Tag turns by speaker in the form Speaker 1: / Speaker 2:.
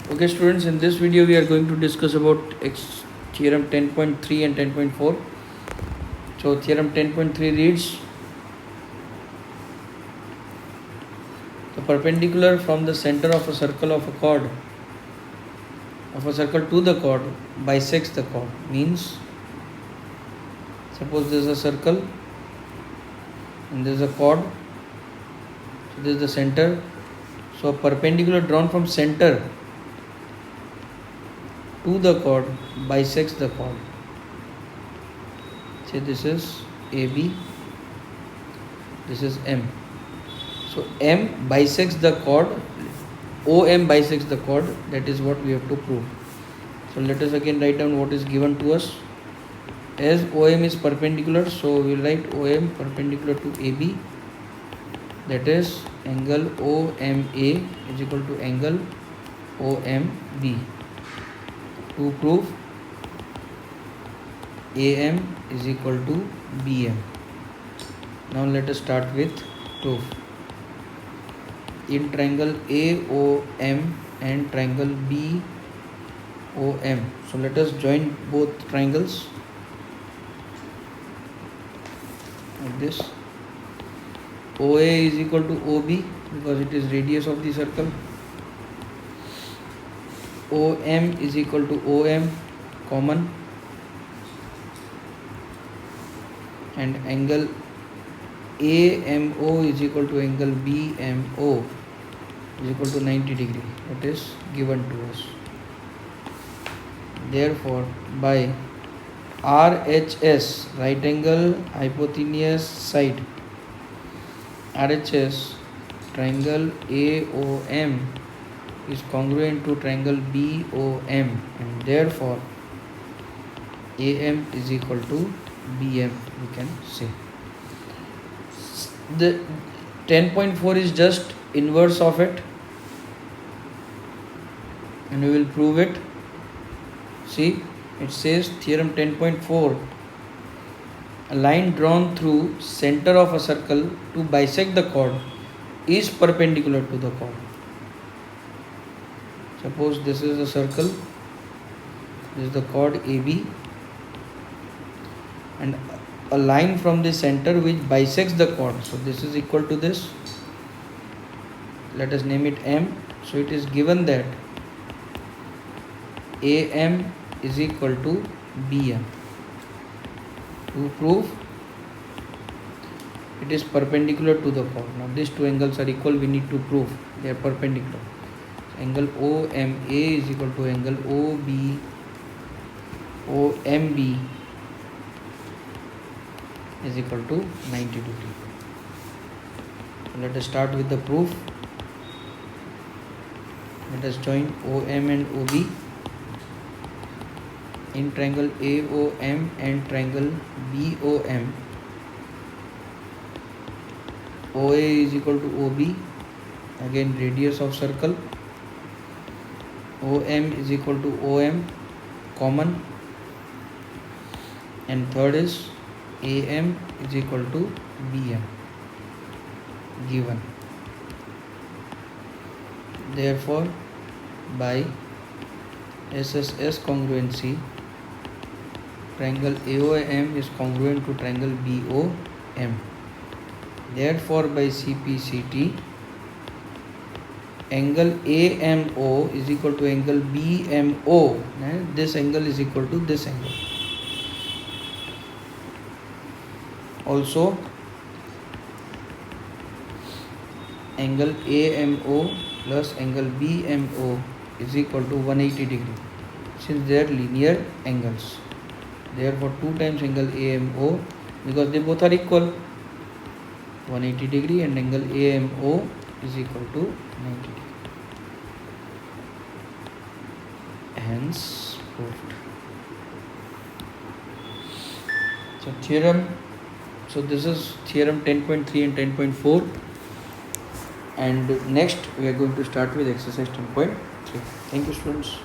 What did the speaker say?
Speaker 1: Okay students, in this video we are going to discuss about theorem 10.3 and 10.4. So theorem 10.3 reads, the perpendicular from the center of a circle to the chord bisects the chord. Means, suppose there is a circle and there is a chord, so this is the center. So a perpendicular drawn from center to the chord bisects the chord. Say this is AB, this is M. So M bisects the chord, OM bisects the chord. That is what we have to prove. So let us again write down what is given to us. As OM is perpendicular, so we will write OM perpendicular to AB. That is angle OMA is equal to angle OMB. To prove AM is equal to BM. Now let us start with proof. In triangle AOM and triangle BOM. So let us join both triangles like this. OA is equal to OB because it is radius of the circle. OM is equal to OM, common, and angle AMO is equal to angle BMO is equal to 90 degree. That is given to us. Therefore, by RHS, right angle hypotenuse side, RHS, triangle AOM is congruent to triangle BOM, and therefore AM is equal to BM, we can say. The 10.4 is just inverse of it, and we will prove it. See, it says theorem 10.4, a line drawn through center of a circle to bisect the chord is perpendicular to the chord. Suppose this is a circle, this is the chord AB, and a line from the center which bisects the chord. So this is equal to this. Let us name it M. So it is given that AM is equal to BM. To prove it is perpendicular to the chord. Now these two angles are equal, we need to prove they are perpendicular. So angle OMA is equal to angle OMB is equal to 90 degree. So let us start with the proof. Let us join OM and OB. In triangle AOM and triangle BOM, OA is equal to OB, again radius of circle. OM is equal to OM, common, and third is AM is equal to BM, given. Therefore, by SSS congruency, triangle AOM is congruent to triangle BOM. Therefore, by CPCT, angle AMO is equal to angle BMO, and this angle is equal to this angle. Also, angle AMO plus angle BMO is equal to 180 degree, since they are linear angles. Therefore 2 times angle AMO, because they both are equal, 180 degree, and angle AMO is equal to 90 degree. Hence proved. So this is theorem 10.3 and 10.4, and next we are going to start with exercise 10.3. Thank you students.